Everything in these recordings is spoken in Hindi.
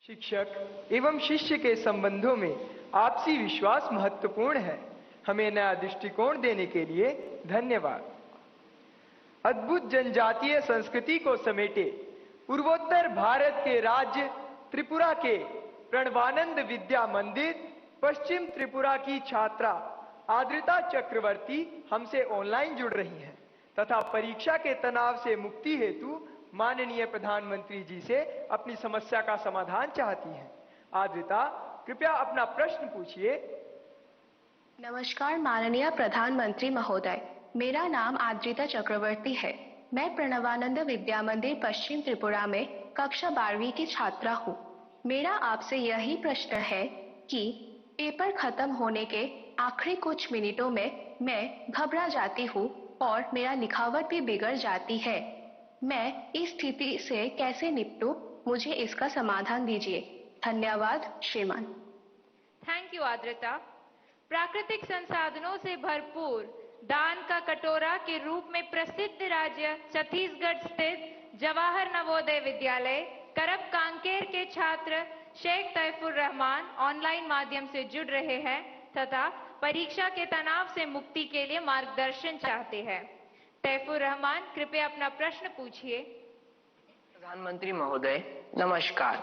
शिक्षक एवं शिष्य के संबंधों में आपसी विश्वास महत्वपूर्ण है। हमें नया दृष्टिकोण देने के लिए धन्यवाद। अद्भुत जनजातीय संस्कृति को समेटे पूर्वोत्तर भारत के राज्य त्रिपुरा के प्रणवानंद विद्या मंदिर पश्चिम त्रिपुरा की छात्रा आद्रिता चक्रवर्ती हमसे ऑनलाइन जुड़ रही हैं तथा परीक्षा के तनाव से मुक्ति हेतु माननीय प्रधानमंत्री जी से अपनी समस्या का समाधान चाहती हैं। आद्रिता, कृपया अपना प्रश्न पूछिए। नमस्कार माननीय प्रधानमंत्री महोदय, मेरा नाम आद्रिता चक्रवर्ती है। मैं प्रणवानंद विद्या मंदिर पश्चिम त्रिपुरा में कक्षा 12वीं की छात्रा हूँ। मेरा आपसे यही प्रश्न है कि पेपर खत्म होने के आखिरी कुछ मिनटों में मैं घबरा जाती हूँ और मेरा लिखावट भी बिगड़ जाती है। मैं इस स्थिति से कैसे निपटूं? मुझे इसका समाधान दीजिए। धन्यवाद श्रीमान। Thank you Adrita. प्राकृतिक संसाधनों से भरपूर दान का कटोरा के रूप में प्रसिद्ध राज्य छत्तीसगढ़ स्थित जवाहर नवोदय विद्यालय करब कांकेर के छात्र शेख तैफुर रहमान ऑनलाइन माध्यम से जुड़ रहे हैं तथा परीक्षा के तनाव से मुक्ति के लिए मार्गदर्शन चाहते हैं। तैफुर रहमान, कृपया अपना प्रश्न पूछिए। प्रधानमंत्री महोदय नमस्कार,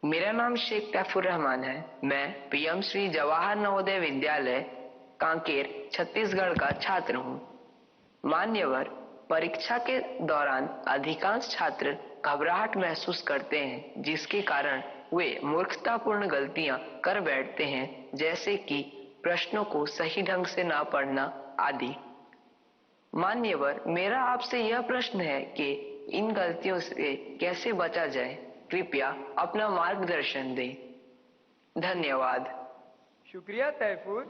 मेरा नाम शेख तैफुर रहमान है। मैं पीएम श्री जवाहर नवोदय विद्यालय कांकेर छत्तीसगढ़ का छात्र हूँ। मान्यवर, परीक्षा के दौरान अधिकांश छात्र घबराहट महसूस करते हैं जिसके कारण वे मूर्खतापूर्ण गलतियां कर बैठते हैं, जैसे कि प्रश्नों को सही ढंग से ना पढ़ना आदि। मान्यवर, मेरा आपसे यह प्रश्न है कि इन गलतियों से कैसे बचा जाए। कृपया अपना मार्गदर्शन दें। धन्यवाद। शुक्रिया तैफुर।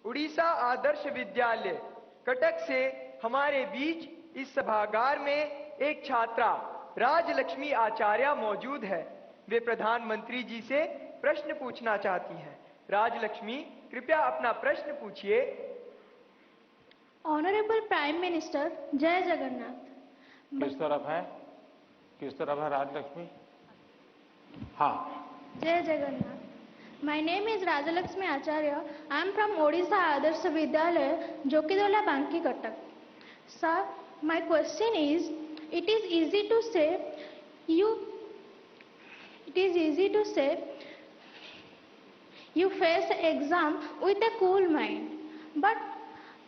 उड़ीसा आदर्श विद्यालय कटक से हमारे बीच इस सभागार में एक छात्रा राजलक्ष्मी आचार्य मौजूद है। वे प्रधानमंत्री जी से प्रश्न पूछना चाहती हैं। राजलक्ष्मी, कृपया अपना प्रश्न पूछिए। ऑनरेबल प्राइम मिनिस्टर, जय जगन्नाथ। किस तरफ है राजलक्ष्मी? हाँ, जय Jagannath. My name is Rajlakshmi Acharya. I am from Odisha Adarsh Vidyalaya Jokidola Banki Cuttack. Sir, my question is, it is easy to say you face exam with a cool mind, but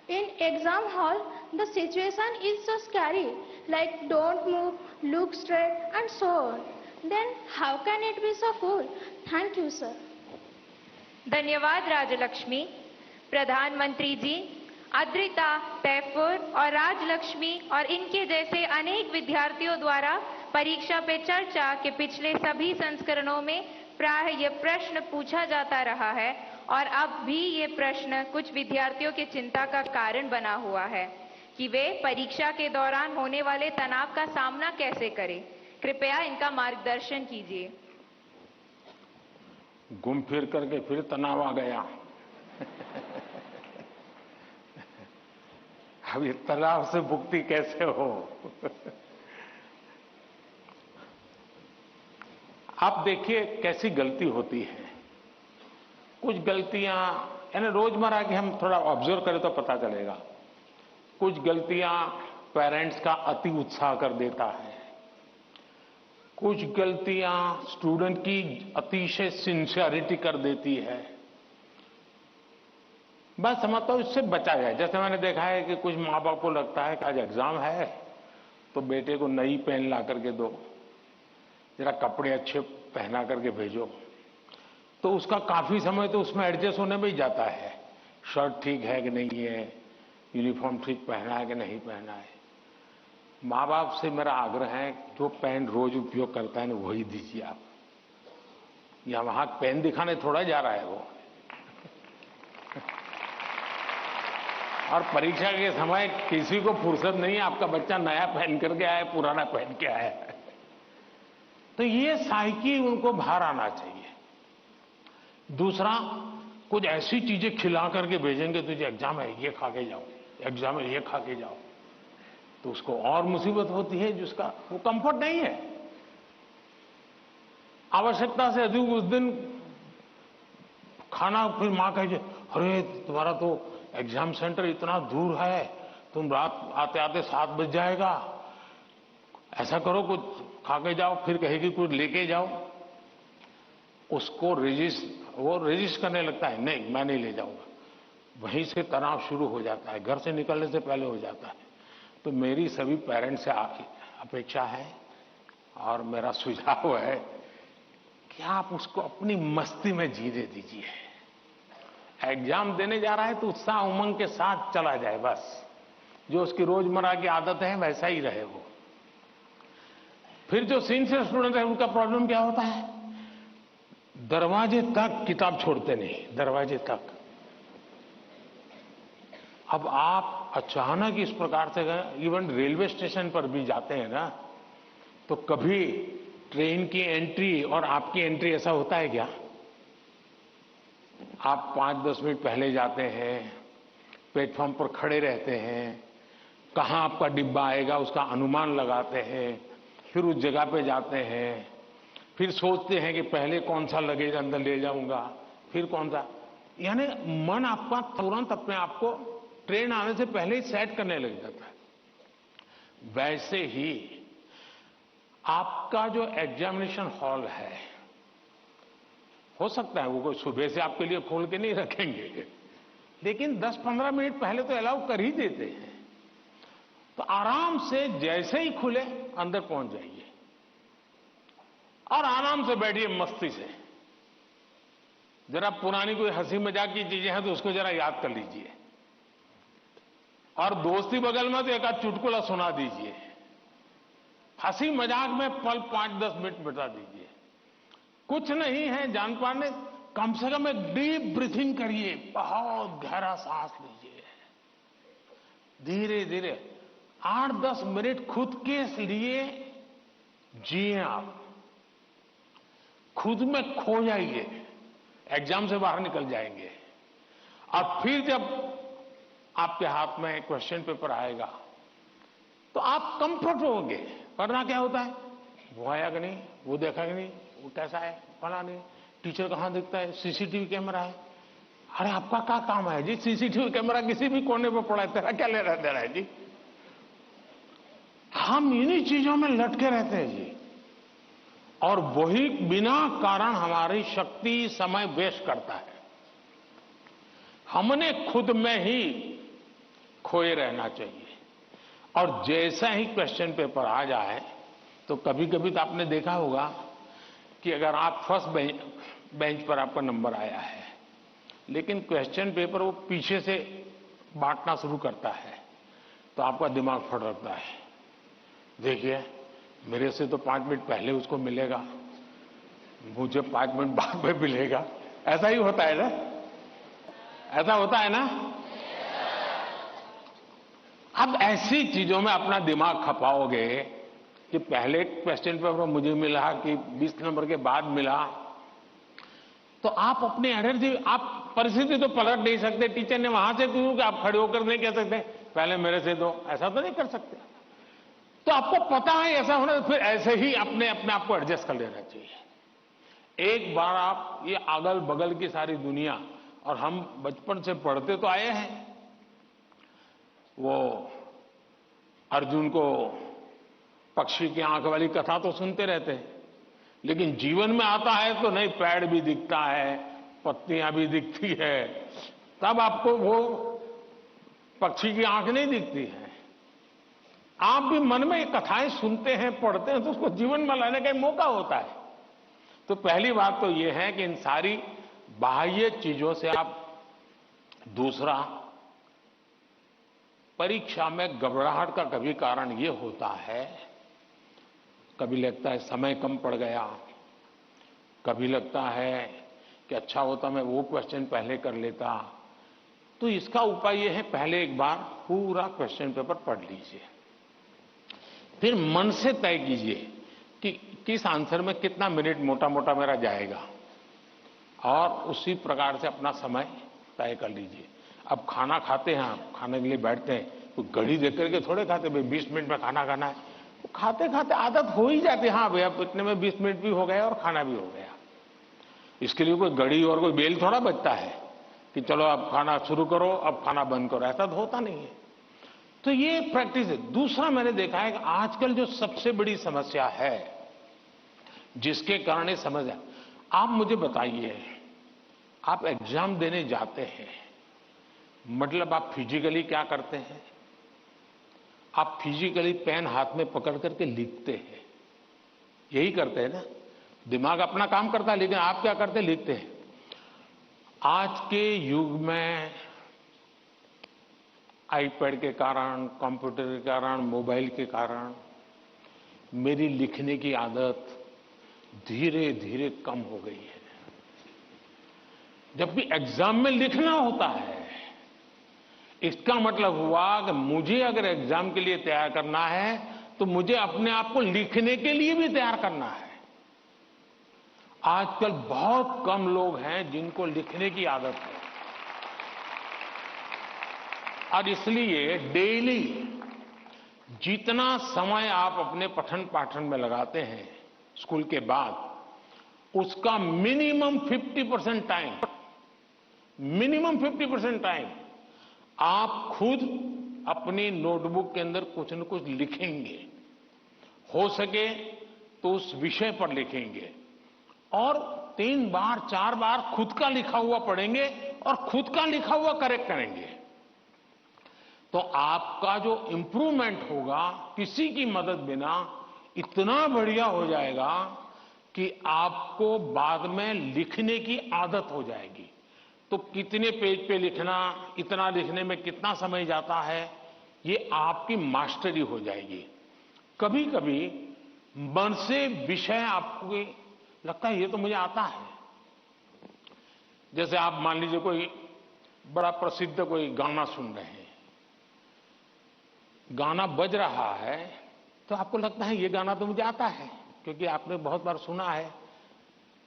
in exam hall the situation is so scary, like don't move, look straight and so on. Then how can it be so cool? Thank you sir. धन्यवाद राजलक्ष्मी। प्रधानमंत्री जी, आद्रिता, तैफुर और राजलक्ष्मी और इनके जैसे अनेक विद्यार्थियों द्वारा परीक्षा पे चर्चा के पिछले सभी संस्करणों में प्राय ये प्रश्न पूछा जाता रहा है और अब भी ये प्रश्न कुछ विद्यार्थियों की चिंता का कारण बना हुआ है कि वे परीक्षा के दौरान होने वाले तनाव का सामना कैसे करें। कृपया इनका मार्गदर्शन कीजिए। घूम फिर करके फिर तनाव आ गया। अब ये तनाव से मुक्ति कैसे हो? आप देखिए कैसी गलती होती है। कुछ गलतियां यानी रोजमर्रा की हम थोड़ा ऑब्जर्व करें तो पता चलेगा। कुछ गलतियां पेरेंट्स का अति उत्साह कर देता है। कुछ गलतियां स्टूडेंट की अतिशय सिंसियरिटी कर देती है। बस समझता हूं इससे बचा जाए। जैसे मैंने देखा है कि कुछ माँ बाप को लगता है कि आज एग्जाम है तो बेटे को नई पेन ला करके दो, जरा कपड़े अच्छे पहना करके भेजो, तो उसका काफी समय तो उसमें एडजस्ट होने में ही जाता है। शर्ट ठीक है कि नहीं है, यूनिफॉर्म ठीक पहना है कि नहीं पहना है। माँ बाप से मेरा आग्रह है जो पेन रोज उपयोग करता है ना वही दीजिए आप। या वहां पेन दिखाने थोड़ा जा रहा है वो। और परीक्षा के समय किसी को फुर्सत नहीं है, आपका बच्चा नया पहन करके आया, पुराना पहन के आया है। तो ये साइकी उनको बाहर आना चाहिए। दूसरा, कुछ ऐसी चीजें खिला करके भेजेंगे, तुझे एग्जाम है ये खा के जाओ, एग्जाम है ये खा के जाओ, तो उसको और मुसीबत होती है जिसका वो कंफर्ट नहीं है। आवश्यकता से अधिक उस दिन खाना, फिर माँ कहे अरे तुम्हारा तो एग्जाम सेंटर इतना दूर है, तुम रात आते आते 7 बज जाएगा, ऐसा करो कुछ खा के जाओ, फिर कहेगी कुछ लेके जाओ। उसको वो रेजिस्ट करने लगता है, नहीं मैं नहीं ले जाऊंगा। वहीं से तनाव शुरू हो जाता है, घर से निकलने से पहले हो जाता है। तो मेरी सभी पेरेंट्स से अपेक्षा है और मेरा सुझाव है कि आप उसको अपनी मस्ती में जीने दीजिए। एग्जाम देने जा रहा है तो उत्साह उमंग के साथ चला जाए, बस जो उसकी रोजमर्रा की आदत है वैसा ही रहे वो। फिर जो सिंसियर स्टूडेंट है उनका प्रॉब्लम क्या होता है, दरवाजे तक किताब छोड़ते नहीं, दरवाजे तक। अब आप अचानक इस प्रकार से गए, इवन रेलवे स्टेशन पर भी जाते हैं ना, तो कभी ट्रेन की एंट्री और आपकी एंट्री ऐसा होता है क्या? आप 5-10 मिनट पहले जाते हैं, प्लेटफॉर्म पर खड़े रहते हैं, कहां आपका डिब्बा आएगा उसका अनुमान लगाते हैं, फिर उस जगह पे जाते हैं, फिर सोचते हैं कि पहले कौन सा लगेज अंदर ले जाऊंगा, फिर कौन सा, यानी मन आपका तुरंत अपने आप को ट्रेन आने से पहले ही सेट करने लग जाता है। वैसे ही आपका जो एग्जामिनेशन हॉल है, हो सकता है वो कोई सुबह से आपके लिए खोल के नहीं रखेंगे, लेकिन 10-15 मिनट पहले तो अलाउ कर ही देते हैं। तो आराम से जैसे ही खुले अंदर पहुंच जाइए और आराम से बैठिए मस्ती से। जरा पुरानी कोई हंसी मजाक की चीजें हैं तो उसको जरा याद कर लीजिए, और दोस्ती बगल में तो एक आध चुटकुला सुना दीजिए। हंसी मजाक में पल 5-10 मिनट बिता दीजिए। कुछ नहीं है जान पाने, कम से कम एक डीप ब्रीथिंग करिए, बहुत गहरा सांस लीजिए, धीरे धीरे 8-10 मिनट खुद के लिए जिए। आप खुद में खो जाइए, एग्जाम से बाहर निकल जाएंगे। और फिर जब आपके हाथ में क्वेश्चन पेपर आएगा तो आप कंफर्ट होंगे। वरना क्या होता है, वो आया कि नहीं, वो देखा कि नहीं, वो कैसा है, फला नहीं, टीचर कहां दिखता है, सीसीटीवी कैमरा है। अरे आपका क्या काम है जी, सीसीटीवी कैमरा किसी भी कोने पर पड़ा है, तेरा क्या लेना देना है जी। हम इन्हीं चीजों में लटके रहते हैं जी, और वही बिना कारण हमारी शक्ति समय वेस्ट करता है। हमने खुद में ही खोए रहना चाहिए। और जैसा ही क्वेश्चन पेपर आ जाए तो कभी कभी तो आपने देखा होगा कि अगर आप फर्स्ट बेंच पर आपका नंबर आया है, लेकिन क्वेश्चन पेपर वो पीछे से बांटना शुरू करता है, तो आपका दिमाग फटकता है। देखिए मेरे से तो 5 मिनट पहले उसको मिलेगा, मुझे 5 मिनट बाद में मिलेगा। ऐसा ही होता है ना, ऐसा होता है ना। अब ऐसी चीजों में अपना दिमाग खपाओगे कि पहले क्वेश्चन पेपर मुझे मिला कि 20 नंबर के बाद मिला, तो आप अपनी एनर्जी, आप परिस्थिति तो पलट नहीं सकते। टीचर ने वहां से क्यों कि आप खड़े होकर नहीं कह सकते पहले मेरे से दो, ऐसा तो नहीं कर सकते। तो आपको पता है ऐसा होना, तो फिर ऐसे ही अपने आप को एडजस्ट कर लेना चाहिए। एक बार आप ये अगल बगल की सारी दुनिया, और हम बचपन से पढ़ते तो आए हैं, वो अर्जुन को पक्षी की आंख वाली कथा तो सुनते रहते हैं, लेकिन जीवन में आता है तो नहीं, पेड़ भी दिखता है, पत्तियां भी दिखती है, तब आपको वो पक्षी की आंख नहीं दिखती है। आप भी मन में कथाएं सुनते हैं, पढ़ते हैं, तो उसको जीवन में लाने का मौका होता है। तो पहली बात तो ये है कि इन सारी बाह्य चीजों से आप, दूसरा, परीक्षा में घबराहट का कभी कारण ये होता है, कभी लगता है समय कम पड़ गया, कभी लगता है कि अच्छा होता मैं वो क्वेश्चन पहले कर लेता। तो इसका उपाय ये है, पहले एक बार पूरा क्वेश्चन पेपर पढ़ लीजिए, फिर मन से तय कीजिए कि किस आंसर में कितना मिनट मोटा मोटा मेरा जाएगा, और उसी प्रकार से अपना समय तय कर लीजिए। अब खाना खाते हैं, आप खाने के लिए बैठते हैं तो घड़ी देख करके थोड़े खाते, भाई 20 मिनट में खाना खाना है, खाते खाते आदत हो ही जाती है, हाँ भैया इतने में 20 मिनट भी हो गए और खाना भी हो गया। इसके लिए कोई घड़ी और कोई बेल थोड़ा बचता है कि चलो अब खाना शुरू करो, अब खाना बंद करो, ऐसा तो होता नहीं है। तो ये प्रैक्टिस है। दूसरा मैंने देखा है कि आजकल जो सबसे बड़ी समस्या है जिसके कारण ये समझ है, आप मुझे बताइए, आप एग्जाम देने जाते हैं, मतलब आप फिजिकली क्या करते हैं? आप फिजिकली पेन हाथ में पकड़ करके लिखते हैं, यही करते हैं ना। दिमाग अपना काम करता है, लेकिन आप क्या करते हैं? लिखते हैं। आज के युग में आईपैड के कारण, कंप्यूटर के कारण, मोबाइल के कारण मेरी लिखने की आदत धीरे धीरे कम हो गई है। जब भी एग्जाम में लिखना होता है, इसका मतलब हुआ कि मुझे अगर एग्जाम के लिए तैयार करना है तो मुझे अपने आप को लिखने के लिए भी तैयार करना है। आजकल बहुत कम लोग हैं जिनको लिखने की आदत है, और इसलिए डेली जितना समय आप अपने पठन पाठन में लगाते हैं स्कूल के बाद, उसका मिनिमम 50% टाइम आप खुद अपनी नोटबुक के अंदर कुछ न कुछ लिखेंगे। हो सके तो उस विषय पर लिखेंगे, और 3 बार 4 बार खुद का लिखा हुआ पढ़ेंगे और खुद का लिखा हुआ करेक्ट करेंगे। तो आपका जो इंप्रूवमेंट होगा किसी की मदद बिना इतना बढ़िया हो जाएगा कि आपको बाद में लिखने की आदत हो जाएगी। तो कितने पेज पे लिखना, इतना लिखने में कितना समय जाता है, ये आपकी मास्टरी हो जाएगी। कभी कभी मन से विषय आपको लगता है ये तो मुझे आता है। जैसे आप मान लीजिए कोई बड़ा प्रसिद्ध कोई गाना सुन रहे हैं, गाना बज रहा है तो आपको लगता है ये गाना तो मुझे आता है क्योंकि आपने बहुत बार सुना है।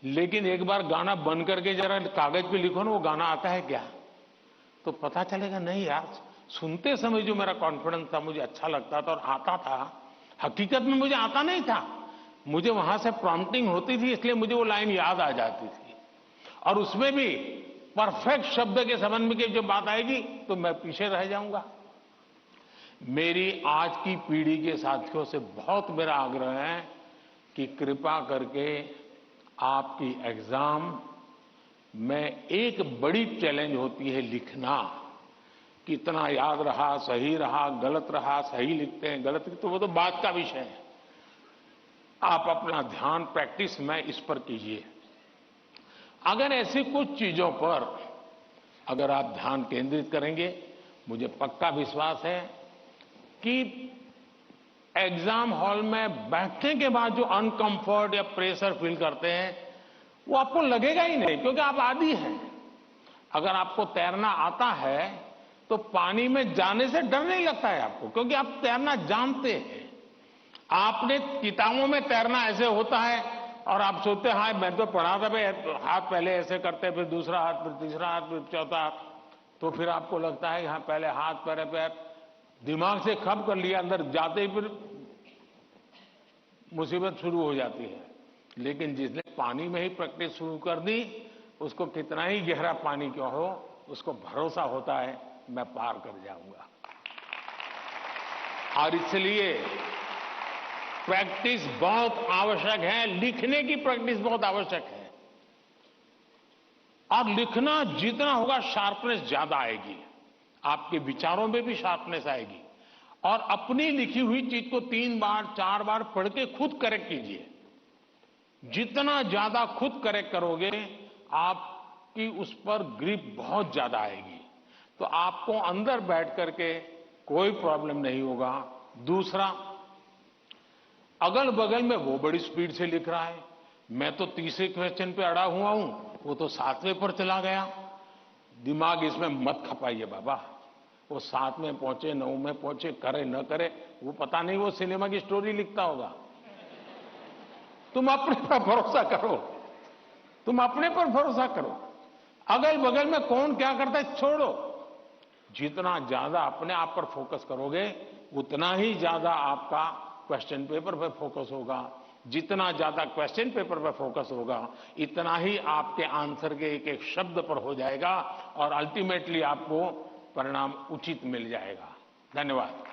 लेकिन एक बार गाना बंद करके जरा कागज पे लिखो ना वो गाना आता है क्या, तो पता चलेगा नहीं यार, सुनते समय जो मेरा कॉन्फिडेंस था, मुझे अच्छा लगता था और आता था, हकीकत में मुझे आता नहीं था। मुझे वहां से प्रॉम्प्टिंग होती थी, इसलिए मुझे वो लाइन याद आ जाती थी। और उसमें भी परफेक्ट शब्द के संबंध में जब बात आएगी तो मैं पीछे रह जाऊंगा। मेरी आज की पीढ़ी के साथियों से बहुत मेरा आग्रह है कि कृपा करके आपकी एग्जाम में एक बड़ी चैलेंज होती है लिखना। कितना याद रहा, सही रहा, गलत रहा, सही लिखते हैं, गलत लिखते, तो वो तो बात का विषय है। आप अपना ध्यान प्रैक्टिस में इस पर कीजिए। अगर ऐसी कुछ चीजों पर अगर आप ध्यान केंद्रित करेंगे, मुझे पक्का विश्वास है कि एग्जाम हॉल में बैठने के बाद जो अनकंफर्ट या प्रेशर फील करते हैं वो आपको लगेगा ही नहीं, क्योंकि आप आदी हैं। अगर आपको तैरना आता है तो पानी में जाने से डर नहीं लगता है आपको, क्योंकि आप तैरना जानते हैं। आपने किताबों में तैरना ऐसे होता है और आप सोचते हैं हाँ मैं तो पढ़ा था भाई, हाथ पहले ऐसे करते, फिर दूसरा हाथ, फिर तीसरा हाथ, फिर चौथा हाथ, तो फिर आपको लगता है हाँ पहले हाथ पहले पैर, दिमाग से खप कर लिया, अंदर जाते ही फिर मुसीबत शुरू हो जाती है। लेकिन जिसने पानी में ही प्रैक्टिस शुरू कर दी, उसको कितना ही गहरा पानी क्यों हो, उसको भरोसा होता है मैं पार कर जाऊंगा। और इसलिए प्रैक्टिस बहुत आवश्यक है, लिखने की प्रैक्टिस बहुत आवश्यक है। और लिखना जितना होगा शार्पनेस ज्यादा आएगी, आपके विचारों में भी शार्पनेस आएगी। और अपनी लिखी हुई चीज को 3 बार 4 बार पढ़ के खुद करेक्ट कीजिए। जितना ज्यादा खुद करेक्ट करोगे, आपकी उस पर ग्रिप बहुत ज्यादा आएगी, तो आपको अंदर बैठ करके कोई प्रॉब्लम नहीं होगा। दूसरा, अगल बगल में वो बड़ी स्पीड से लिख रहा है, मैं तो तीसरे क्वेश्चन पे अड़ा हुआ हूं, वो तो 7वें पर चला गया। दिमाग इसमें मत खपाइए बाबा, वो 7 में पहुंचे, 9 में पहुंचे, करे न करे, वो पता नहीं, वो सिनेमा की स्टोरी लिखता होगा। तुम अपने पर भरोसा करो, तुम अपने पर भरोसा करो। अगल बगल में कौन क्या करता है छोड़ो। जितना ज्यादा अपने आप पर फोकस करोगे, उतना ही ज्यादा आपका क्वेश्चन पेपर पर फोकस होगा। जितना ज्यादा क्वेश्चन पेपर पर फोकस होगा, इतना ही आपके आंसर के एक एक शब्द पर हो जाएगा और अल्टीमेटली आपको परिणाम उचित मिल जाएगा। धन्यवाद।